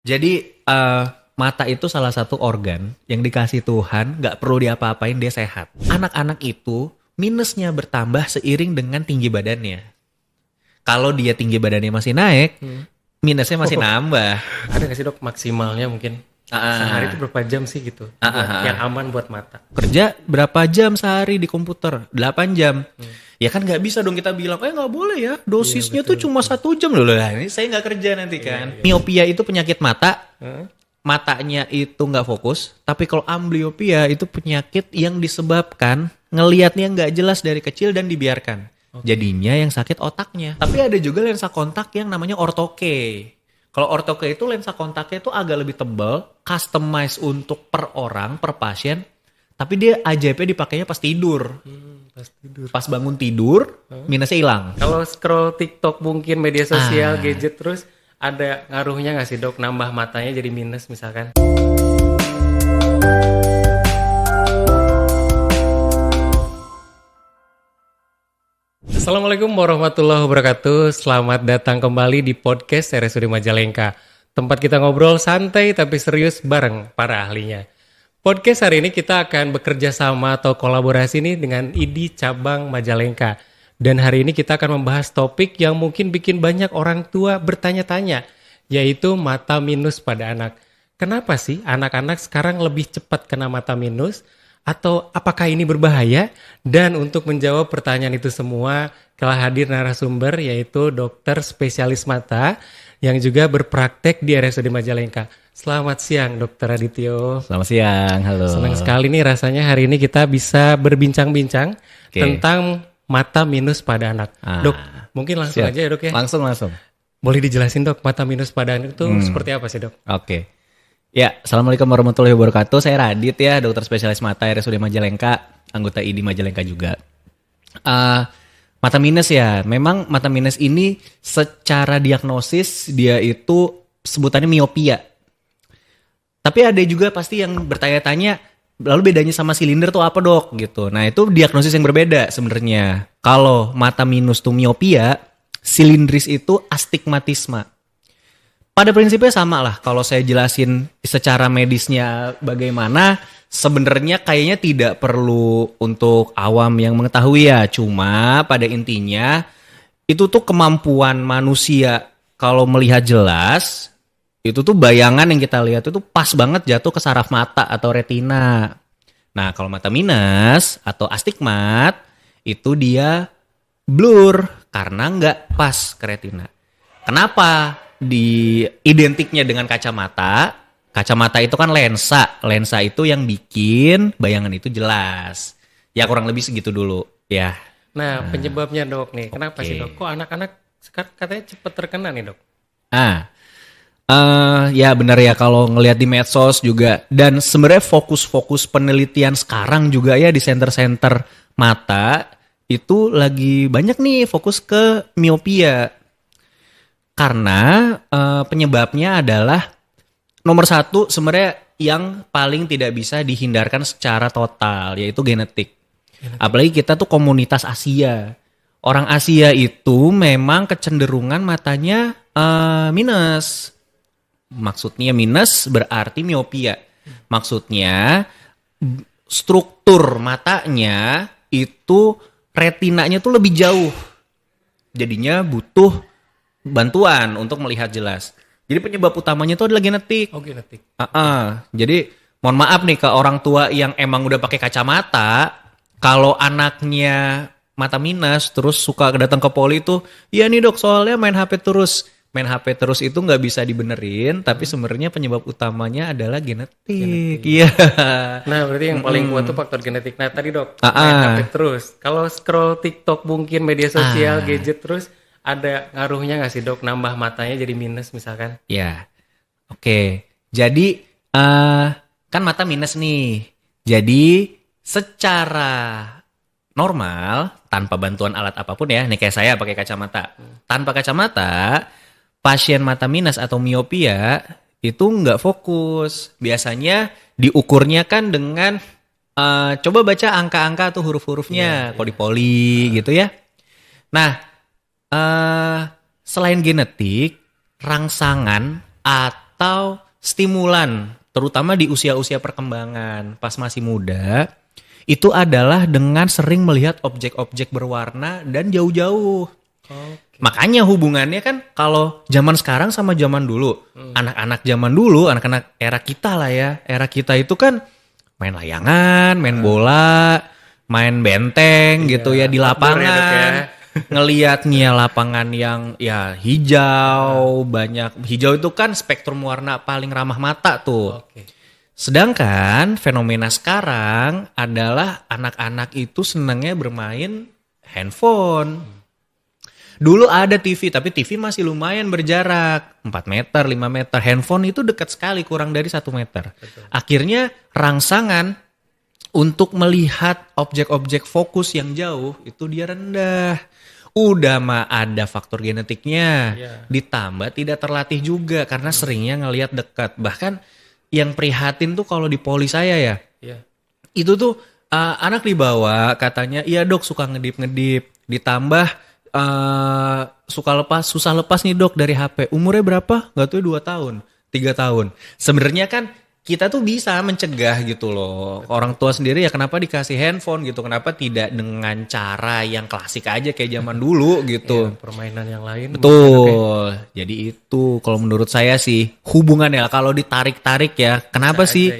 Jadi mata itu salah satu organ yang dikasih Tuhan, nggak perlu diapa-apain dia sehat. Anak-anak itu minusnya bertambah seiring dengan tinggi badannya. Kalau dia tinggi badannya masih naik, minusnya masih nambah. Ada nggak sih dok maksimalnya mungkin sehari itu berapa jam sih gitu yang aman buat mata? Kerja berapa jam sehari di komputer? 8 jam. Ya kan nggak bisa dong kita bilang, nggak boleh ya, dosisnya tuh cuma 1 jam loh. Lah, ini saya nggak kerja nanti kan. Miopia itu penyakit mata. Matanya itu nggak fokus, tapi kalau amblyopia itu penyakit yang disebabkan ngelihatnya nggak jelas dari kecil dan dibiarkan. Jadinya yang sakit otaknya. Tapi ada juga lensa kontak yang namanya orthoke. Kalau orthoke itu lensa kontaknya itu agak lebih tebal, customize untuk per orang, per pasien. Tapi dia ajaibnya dipakainya pas tidur. Pas tidur. Pas bangun tidur, minusnya hilang. Kalau scroll TikTok mungkin media sosial, gadget terus ada ngaruhnya nggak sih dok? Nambah matanya jadi minus misalkan? Assalamualaikum warahmatullahi wabarakatuh. Selamat datang kembali di podcast RSUD Majalengka. Tempat kita ngobrol santai tapi serius bareng para ahlinya. Podcast hari ini kita akan bekerja sama atau kolaborasi nih dengan ID Cabang Majalengka. Dan hari ini kita akan membahas topik yang mungkin bikin banyak orang tua bertanya-tanya, yaitu mata minus pada anak. Kenapa sih anak-anak sekarang lebih cepat kena mata minus? Atau apakah ini berbahaya? Dan untuk menjawab pertanyaan itu semua, telah hadir narasumber yaitu dokter spesialis mata yang juga berpraktek di RSUD Majalengka. Selamat siang Dokter Adityo. Selamat siang, halo. Senang sekali nih rasanya hari ini kita bisa berbincang-bincang tentang mata minus pada anak. Dok, mungkin langsung aja ya dok ya? Langsung. Boleh dijelasin dok, mata minus pada anak itu seperti apa sih dok? Oke. Ya, Assalamualaikum warahmatullahi wabarakatuh. Saya Radit ya, dokter spesialis mata RSUD Majalengka, anggota ID Majalengka juga. Mata minus ya, memang mata minus ini secara diagnosis dia itu sebutannya miopia. Tapi ada juga pasti yang bertanya-tanya, lalu bedanya sama silinder tuh apa dok gitu. Nah itu diagnosis yang berbeda sebenarnya. Kalau mata minus tuh miopia, silindris itu astigmatisme. Pada prinsipnya sama lah. Kalau saya jelasin secara medisnya bagaimana, sebenarnya kayaknya tidak perlu untuk awam yang mengetahui ya. Cuma pada intinya itu tuh kemampuan manusia kalau melihat jelas. Itu tuh bayangan yang kita lihat itu pas banget jatuh ke saraf mata atau retina. Nah kalau mata minus atau astigmat itu dia blur karena nggak pas ke retina. Kenapa? Di identiknya dengan kacamata. Kacamata itu kan lensa. Lensa itu yang bikin bayangan itu jelas. Ya kurang lebih segitu dulu ya. Nah penyebabnya dok nih, kenapa sih dok? Kok anak-anak sekarang katanya cepat terkena nih dok? Ya benar ya kalau ngelihat di medsos juga. Dan sebenarnya fokus-fokus penelitian sekarang juga ya di center-center mata itu lagi banyak nih fokus ke miopia. Karena penyebabnya adalah nomor satu sebenarnya yang paling tidak bisa dihindarkan secara total yaitu genetik. Apalagi kita tuh komunitas Asia. Orang Asia itu memang kecenderungan matanya minus. Maksudnya minus berarti miopia. Maksudnya struktur matanya itu retinanya tuh lebih jauh. Jadinya butuh bantuan untuk melihat jelas. Jadi penyebab utamanya itu adalah genetik. Oh genetik. Jadi mohon maaf nih ke orang tua yang emang udah pakai kacamata, kalau anaknya mata minus terus suka datang ke poli itu, ya nih dok soalnya main HP terus. Main HP terus itu nggak bisa dibenerin, tapi sebenarnya penyebab utamanya adalah genetik. Iya. Nah berarti yang paling kuat tuh faktor genetik. Nah tadi dok, main HP terus. Kalau scroll TikTok mungkin media sosial, gadget terus, ada ngaruhnya nggak sih dok? Nambah matanya jadi minus misalkan? Ya, oke. Jadi kan mata minus nih. Jadi secara normal tanpa bantuan alat apapun ya, nih kayak saya pakai kacamata. Tanpa kacamata, pasien mata minus atau miopia itu nggak fokus. Biasanya diukurnya kan dengan coba baca angka-angka atau huruf-hurufnya, poli-poli gitu ya. Nah, selain genetik, rangsangan atau stimulan, terutama di usia-usia perkembangan pas masih muda, itu adalah dengan sering melihat objek-objek berwarna dan jauh-jauh. Makanya hubungannya kan kalau zaman sekarang sama zaman dulu, anak-anak zaman dulu, anak-anak era kita lah ya, era kita itu kan main layangan, main bola, main benteng gitu ya di lapangan. Ngelihatnya lapangan yang ya hijau, banyak hijau itu kan spektrum warna paling ramah mata tuh. Sedangkan fenomena sekarang adalah anak-anak itu senangnya bermain handphone. Dulu ada TV, tapi TV masih lumayan berjarak. 4 meter, 5 meter. Handphone itu dekat sekali, kurang dari 1 meter. Akhirnya rangsangan untuk melihat objek-objek fokus yang jauh itu dia rendah. Udah mah ada faktor genetiknya. Ditambah tidak terlatih juga karena seringnya ngelihat dekat. Bahkan yang prihatin tuh kalau di poli saya ya. Itu tuh anak dibawa katanya, iya dok suka ngedip-ngedip. Ditambah susah lepas nih dok dari HP. Umurnya berapa? Gak tahu 2 tahun, 3 tahun. Sebenarnya kan kita tuh bisa mencegah gitu loh. Orang tua sendiri ya kenapa dikasih handphone gitu. Kenapa tidak dengan cara yang klasik aja kayak zaman dulu gitu. Permainan yang lain. Betul. Jadi itu kalau menurut saya sih hubungannya kalau ditarik-tarik ya. Kenapa sih?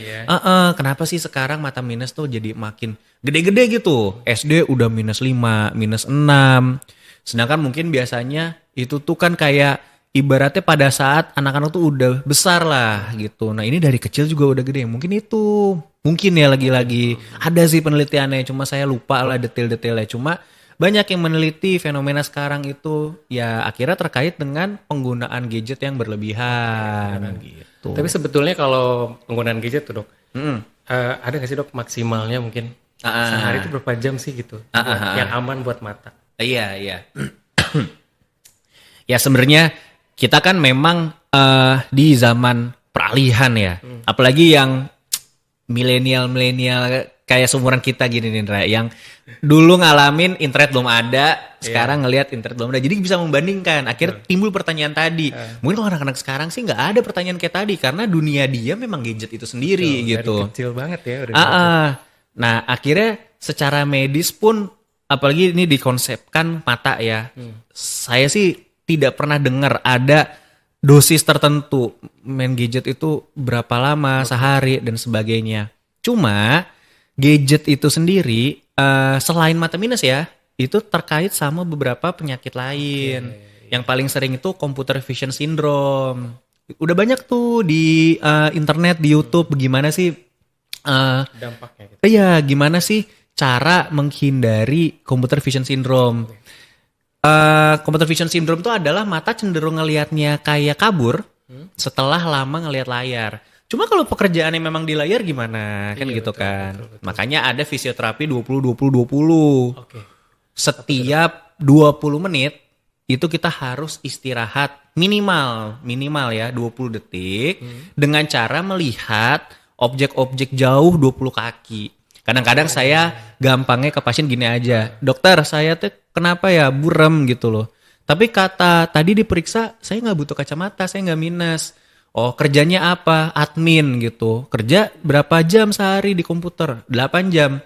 Kenapa sih sekarang mata minus tuh jadi makin gede-gede gitu. SD udah -5, -6. Sedangkan mungkin biasanya itu tuh kan kayak ibaratnya pada saat anak-anak tuh udah besar lah gitu. Nah ini dari kecil juga udah gede. Mungkin itu. Mungkin ya lagi-lagi. Ada sih penelitiannya. Cuma saya lupa lah detail-detailnya. Cuma banyak yang meneliti fenomena sekarang itu ya akhirnya terkait dengan penggunaan gadget yang berlebihan. Gitu. Tapi sebetulnya kalau penggunaan gadget tuh dok. Ada gak sih dok maksimalnya mungkin? Sehari itu berapa jam sih gitu? Yang aman buat mata. Iya. Ya sebenarnya kita kan memang di zaman peralihan ya. Apalagi yang milenial kayak seumuran kita gini nih Ra, yang dulu ngalamin internet belum ada, sekarang ngelihat internet belum ada. Jadi bisa membandingkan. Akhirnya timbul pertanyaan tadi. Mungkin kalau anak-anak sekarang sih nggak ada pertanyaan kayak tadi karena dunia dia memang gadget itu sendiri gitu. Dari kecil banget ya udah. Nah, akhirnya secara medis pun apalagi ini dikonsepkan mata ya. Saya sih tidak pernah dengar ada dosis tertentu main gadget itu berapa lama sehari dan sebagainya. Cuma gadget itu sendiri selain mata minus ya, itu terkait sama beberapa penyakit lain. Yang paling sering itu computer vision syndrome. Udah banyak tuh di internet, di YouTube bagaimana sih dampaknya gitu. Iya, gimana sih cara menghindari computer vision syndrome. Computer vision syndrome itu adalah mata cenderung ngelihatnya kayak kabur setelah lama ngelihat layar. Cuma kalau pekerjaannya memang di layar gimana? Kan gitu betul, kan. Betul. Makanya ada fisioterapi 20-20-20. Setiap 20 menit itu kita harus istirahat minimal ya 20 detik dengan cara melihat objek-objek jauh 20 kaki. Kadang-kadang saya gampangnya ke pasien gini aja, dokter saya tuh kenapa ya burem gitu loh. Tapi kata tadi diperiksa saya nggak butuh kacamata, saya nggak minus. Oh kerjanya apa? Admin gitu. Kerja berapa jam sehari di komputer? 8 jam.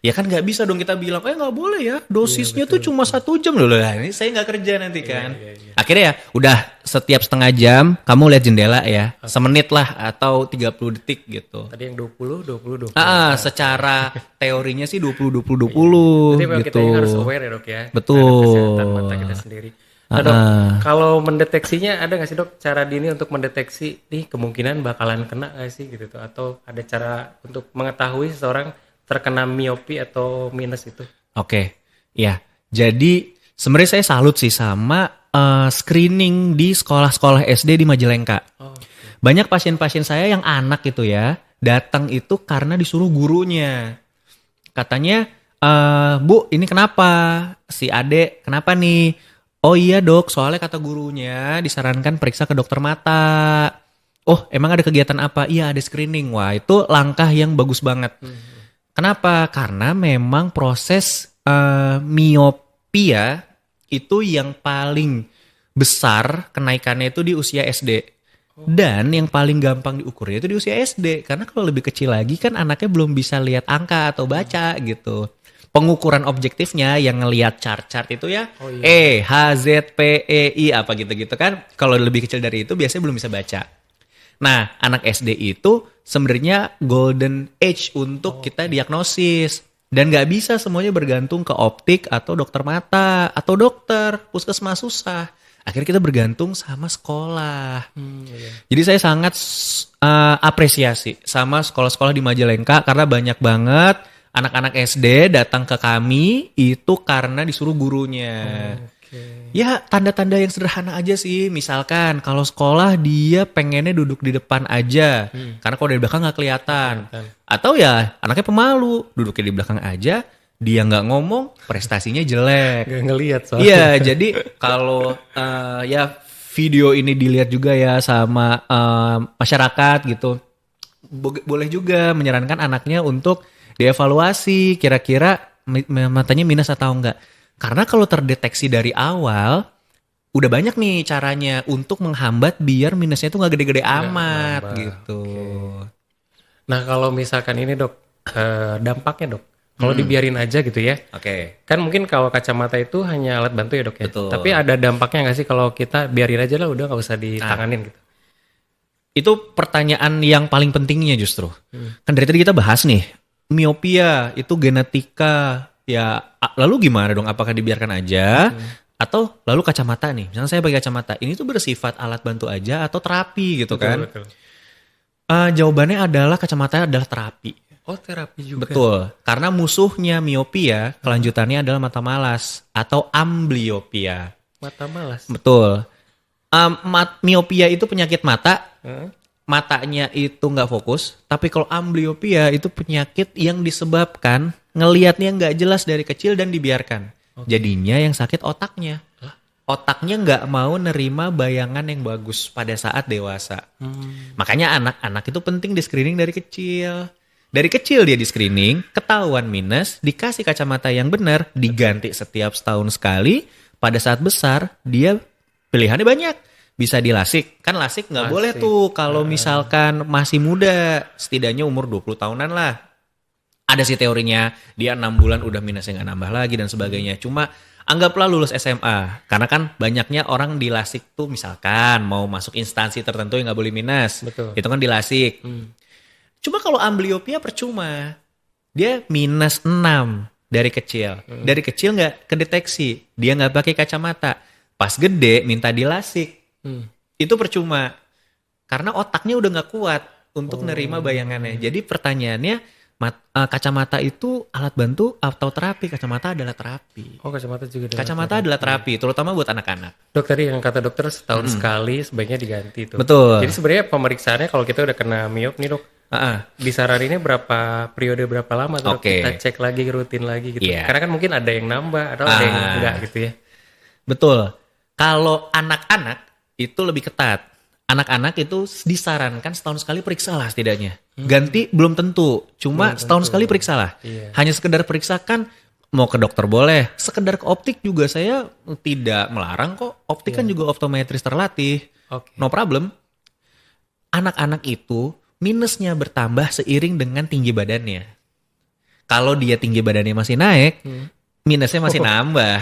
Ya kan nggak bisa dong kita bilang, nggak boleh ya dosisnya tuh cuma 1 jam loh. Ini saya nggak kerja nanti kan. Akhirnya ya udah setiap setengah jam kamu lihat jendela ya. Semenit lah atau 30 detik gitu. Tadi yang 20. Secara teorinya sih 20. Jadi memang gitu. kita harus aware ya dok ya. Betul. Kesehatan mata kita sendiri. Nah dok, kalau mendeteksinya ada nggak sih dok cara dini untuk mendeteksi nih kemungkinan bakalan kena nggak sih gitu tuh? Atau ada cara untuk mengetahui seseorang terkena miopi atau minus itu? Oke, ya. Jadi sebenarnya saya salut sih sama screening di sekolah-sekolah SD di Majalengka. Banyak pasien-pasien saya yang anak gitu ya datang itu karena disuruh gurunya. Katanya, Bu ini kenapa? Si Ade kenapa nih? Oh iya dok, soalnya kata gurunya disarankan periksa ke dokter mata. Oh emang ada kegiatan apa? Iya ada screening. Wah itu langkah yang bagus banget. Kenapa? Karena memang proses miopia itu yang paling besar kenaikannya itu di usia SD. Dan yang paling gampang diukurnya itu di usia SD. Karena kalau lebih kecil lagi kan anaknya belum bisa lihat angka atau baca gitu. Pengukuran objektifnya yang ngelihat chart-chart itu ya E, H, Z, P, E, I apa gitu-gitu kan. Kalau lebih kecil dari itu biasanya belum bisa baca. Nah, anak SD itu sebenarnya golden age untuk kita diagnosis. Dan nggak bisa semuanya bergantung ke optik atau dokter mata atau dokter, puskesmas susah. Akhirnya kita bergantung sama sekolah. Jadi saya sangat apresiasi sama sekolah-sekolah di Majalengka karena banyak banget anak-anak SD datang ke kami itu karena disuruh gurunya. Ya tanda-tanda yang sederhana aja sih. Misalkan kalau sekolah dia pengennya duduk di depan aja. Karena kalau dari belakang nggak kelihatan. Atau ya anaknya pemalu. Duduknya di belakang aja. Dia nggak ngomong, prestasinya jelek. Gak ngelihat soalnya. Iya, jadi kalau ya video ini dilihat juga ya sama masyarakat gitu. Boleh juga menyarankan anaknya untuk dievaluasi kira-kira matanya minus atau enggak. Karena kalau terdeteksi dari awal, udah banyak nih caranya untuk menghambat biar minusnya itu nggak gede-gede amat gitu. Nah kalau misalkan ini dok, dampaknya dok, kalau dibiarin aja gitu ya, Oke. kan mungkin kalau kacamata itu hanya alat bantu ya dok ya. Betul. Tapi ada dampaknya nggak sih kalau kita biarin aja lah, udah nggak usah ditanganin gitu? Itu pertanyaan yang paling pentingnya justru. Kan dari tadi kita bahas nih, miopia itu genetika. Ya, lalu gimana dong? Apakah dibiarkan aja? Atau lalu kacamata nih, misalnya saya pakai kacamata, ini tuh bersifat alat bantu aja atau terapi gitu kan? Betul. Jawabannya adalah kacamata adalah terapi. Oh terapi juga. Betul, karena musuhnya miopia, kelanjutannya adalah mata malas atau ambliopia. Mata malas. Betul. Miopia itu penyakit mata, matanya itu nggak fokus. Tapi kalau ambliopia itu penyakit yang disebabkan ngelihatnya nggak jelas dari kecil dan dibiarkan. Jadinya yang sakit otaknya. Otaknya nggak mau nerima bayangan yang bagus pada saat dewasa. Makanya anak-anak itu penting di screening dari kecil. Dari kecil dia di screening, ketahuan minus, dikasih kacamata yang benar, diganti setiap setahun sekali. Pada saat besar, dia pilihannya banyak. Bisa di lasik. Kan lasik nggak boleh tuh kalau misalkan masih muda. Setidaknya umur 20 tahunan lah. Ada sih teorinya, dia 6 bulan udah minusnya nggak nambah lagi dan sebagainya. Cuma anggaplah lulus SMA. Karena kan banyaknya orang di lasik tuh misalkan mau masuk instansi tertentu yang nggak boleh minus. Betul. Itu kan di lasik. Cuma kalau ambliopia percuma. Dia minus 6 dari kecil. Dari kecil nggak kedeteksi. Dia nggak pakai kacamata. Pas gede minta di lasik. Itu percuma. Karena otaknya udah nggak kuat untuk nerima bayangannya. Jadi pertanyaannya, kacamata itu alat bantu atau terapi? Kacamata adalah terapi. Oh kacamata juga. Kacamata adalah terapi, terutama buat anak-anak. Dok tadi yang kata dokter setahun sekali sebaiknya diganti tuh. Betul. Jadi sebenarnya pemeriksaannya kalau kita udah kena miop nih dok, disaraninnya periode berapa lama tuh dok? Kita cek lagi rutin lagi gitu. Iya. Karena kan mungkin ada yang nambah atau ada yang enggak gitu ya. Betul. Kalau anak-anak itu lebih ketat. Anak-anak itu disarankan setahun sekali periksalah setidaknya. Ganti belum tentu, cuma setahun sekali periksalah. Hanya sekedar periksakan, mau ke dokter boleh. Sekedar ke optik juga saya tidak melarang kok. Optik kan juga optometris terlatih. No problem. Anak-anak itu minusnya bertambah seiring dengan tinggi badannya. Kalau dia tinggi badannya masih naik, minusnya masih nambah.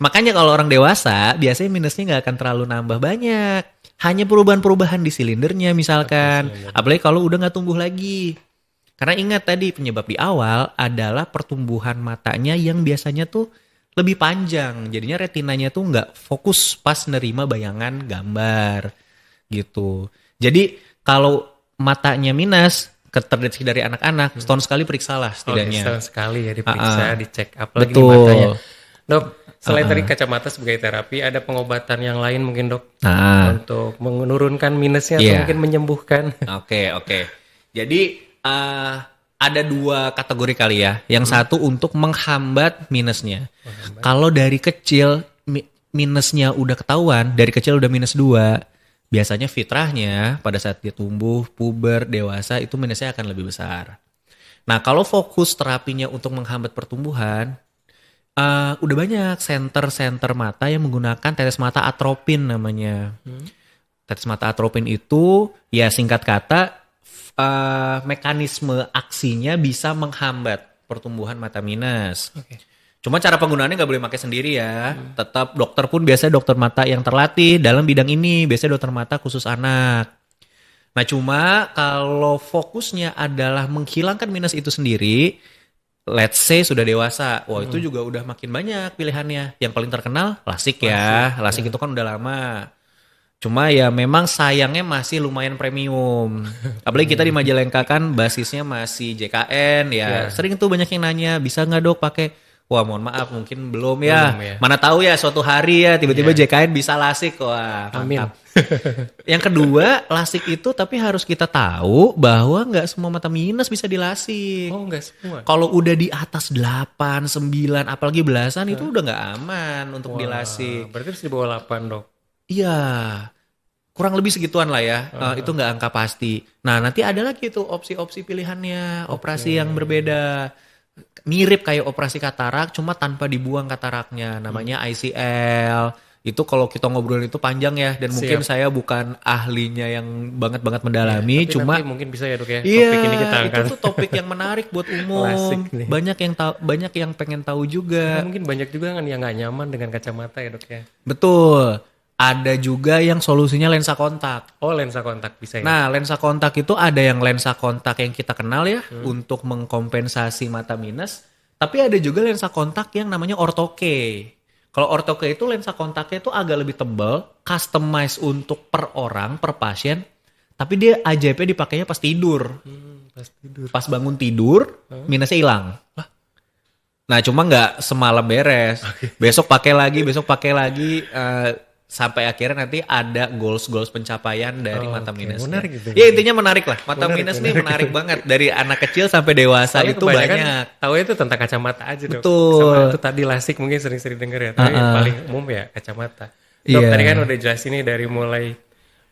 Makanya kalau orang dewasa, biasanya minusnya nggak akan terlalu nambah banyak. Hanya perubahan-perubahan di silindernya misalkan. Apalagi kalau udah nggak tumbuh lagi. Karena ingat tadi penyebab di awal adalah pertumbuhan matanya yang biasanya tuh lebih panjang. Jadinya retinanya tuh nggak fokus pas nerima bayangan gambar gitu. Jadi kalau matanya minus, terdeteksi dari anak-anak, setahun sekali periksalah setidaknya. Setahun sekali ya diperiksa, dicek up lagi matanya. Dok, selain tadi kacamata sebagai terapi, ada pengobatan yang lain mungkin dok? Untuk menurunkan minusnya atau mungkin menyembuhkan? Oke. Jadi ada 2 kategori kali ya. Yang satu untuk menghambat minusnya. Kalau dari kecil minusnya udah ketahuan, dari kecil udah minus 2, biasanya fitrahnya pada saat dia tumbuh, puber, dewasa itu minusnya akan lebih besar. Nah kalau fokus terapinya untuk menghambat pertumbuhan, udah banyak center mata yang menggunakan tetes mata atropin namanya. Tetes mata atropin itu ya singkat kata mekanisme aksinya bisa menghambat pertumbuhan mata minus. Oke. Cuma cara penggunaannya nggak boleh pakai sendiri ya. Tetap dokter pun biasanya dokter mata yang terlatih dalam bidang ini. Biasanya dokter mata khusus anak. Nah cuma kalau fokusnya adalah menghilangkan minus itu sendiri, let's say sudah dewasa, wah itu juga udah makin banyak pilihannya. Yang paling terkenal LASIK ya. LASIK itu kan udah lama. Cuma ya memang sayangnya masih lumayan premium. Apalagi kita di Majalengka kan basisnya masih JKN ya. Sering tuh banyak yang nanya, bisa nggak dok pakai? Wah mohon maaf mungkin belum ya. Mana tahu ya suatu hari ya tiba-tiba JKN bisa LASIK. Wah mantap. Yang kedua LASIK itu tapi harus kita tahu bahwa nggak semua mata minus bisa dilasik. Oh nggak semua. Kalau udah di atas 8, 9 apalagi belasan itu udah nggak aman untuk dilasik. Berarti harus di bawah 8 dok. Iya, kurang lebih segituan lah ya. Itu nggak angka pasti. Nah nanti ada lagi tuh opsi-opsi pilihannya, operasi yang berbeda. Mirip kayak operasi katarak, cuma tanpa dibuang kataraknya. Namanya ICL. Itu kalau kita ngobrolin itu panjang ya. Dan mungkin saya bukan ahlinya yang banget-banget mendalami. Tapi cuma nanti mungkin bisa ya dok ya. Iya, Topik ini kita angkat. itu tuh topik yang menarik buat umum. Klasik nih. Banyak yang pengen tahu juga. Mungkin banyak juga kan yang nggak nyaman dengan kacamata ya dok ya. Betul. Ada juga yang solusinya lensa kontak. Oh lensa kontak bisa ya. Nah, lensa kontak itu ada yang lensa kontak yang kita kenal ya untuk mengkompensasi mata minus. Tapi ada juga lensa kontak yang namanya ortho-K. Kalau ortho-K itu lensa kontaknya itu agak lebih tebal, customize untuk per orang, per pasien. Tapi dia ajaibnya dipakainya pas tidur. Pas tidur. Pas bangun tidur, minusnya hilang. Nah, cuma nggak semalam beres. Besok pakai lagi. Sampai akhirnya nanti ada goals pencapaian dari mata minus. Menarik gitu. Ya intinya menarik lah. Mata minus nih menarik banget. Dari anak kecil sampai dewasa Soalnya itu kebanyakan banyak. tahu itu tentang kacamata aja dok. Betul. Sama itu tadi LASIK mungkin sering-sering denger ya. Tapi yang paling umum ya kacamata. Dok Iya. tadi kan udah jelasin nih dari mulai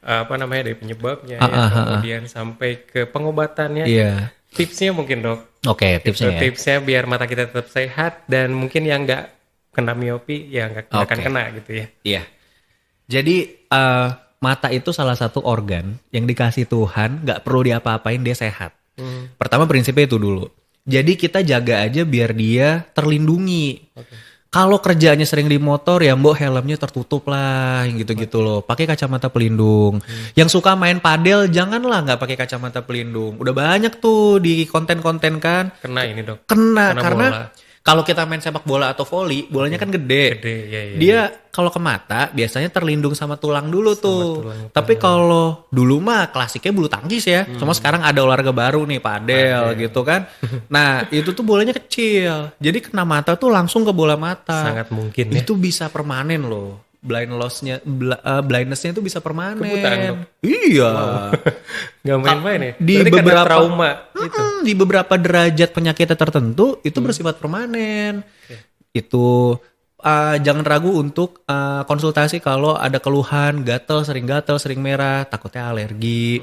dari penyebabnya ya, kemudian sampai ke pengobatannya. Iya. Tipsnya mungkin dok. Oke, tipsnya ya. Tipsnya biar mata kita tetap sehat dan mungkin yang nggak kena miopi ya nggak akan kena gitu ya. Iya. Jadi mata itu salah satu organ yang dikasih Tuhan, nggak perlu diapa-apain dia sehat. Pertama prinsipnya itu dulu. Jadi kita jaga aja biar dia terlindungi. Kalau kerjaannya sering di motor ya mbok helmnya tertutup lah, yang gitu-gitu loh. Pakai kacamata pelindung. Yang suka main padel janganlah nggak pakai kacamata pelindung. Udah banyak tuh di konten-konten kan. Kena ini dok. Kena karena bola. kalau kita main sepak bola atau voli, bolanya kan gede. Ya. Dia kalau ke mata biasanya terlindung sama tulang dulu tuh. Tapi kalau dulu mah klasiknya bulu tangkis ya. Cuma sekarang ada olahraga baru nih, padel gitu kan. Nah, itu tuh bolanya kecil. Jadi kena mata tuh langsung ke bola mata. Sangat mungkin ya. Itu bisa permanen loh. Blindness-nya itu bisa permanen. Kebutaan, dok. Iya. Gak main-main ya. Di Berarti karena beberapa trauma itu. Di beberapa derajat penyakitnya tertentu itu bersifat permanen. Itu jangan ragu untuk konsultasi kalau ada keluhan sering gatel, sering merah, takutnya alergi.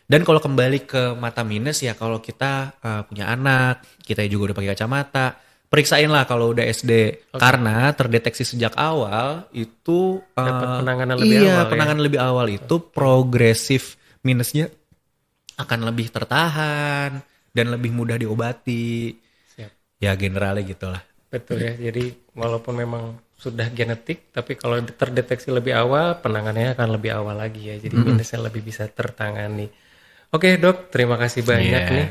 Dan kalau kembali ke mata minus ya kalau kita punya anak, kita juga udah pakai kacamata, periksain lah kalau udah SD. Karena terdeteksi sejak awal itu dapat penanganan lebih awal. Penanganan lebih awal itu progresif minusnya akan lebih tertahan dan lebih mudah diobati. Siap. Ya generalnya gitulah. Betul ya. Jadi walaupun memang sudah genetik, tapi kalau terdeteksi lebih awal, penanganannya akan lebih awal lagi ya. Jadi minusnya lebih bisa tertangani. Oke dok, terima kasih banyak nih.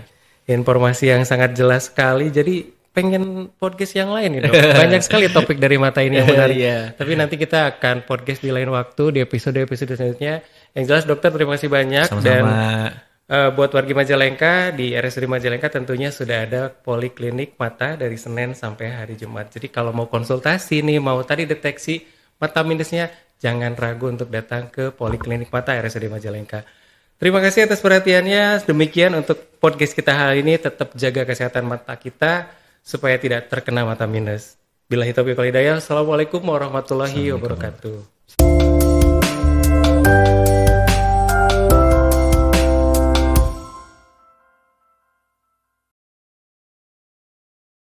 Informasi yang sangat jelas sekali. Jadi pengen podcast yang lain nih dok. Banyak sekali topik dari mata ini yang menarik. Tapi nanti kita akan podcast di lain waktu, di episode-episode selanjutnya. Yang jelas dokter terima kasih banyak. Sama-sama. Dan buat wargi Majalengka, di RSUD Majalengka tentunya sudah ada poliklinik mata dari Senin sampai hari Jumat. Jadi kalau mau konsultasi nih, mau tadi deteksi mata minusnya, jangan ragu untuk datang ke poliklinik mata RSUD Majalengka. Terima kasih atas perhatiannya. Demikian untuk podcast kita hari ini. Tetap jaga kesehatan mata kita supaya tidak terkena mata minus. Billahi taufiq wal hidayah. Assalamualaikum warahmatullahi wabarakatuh.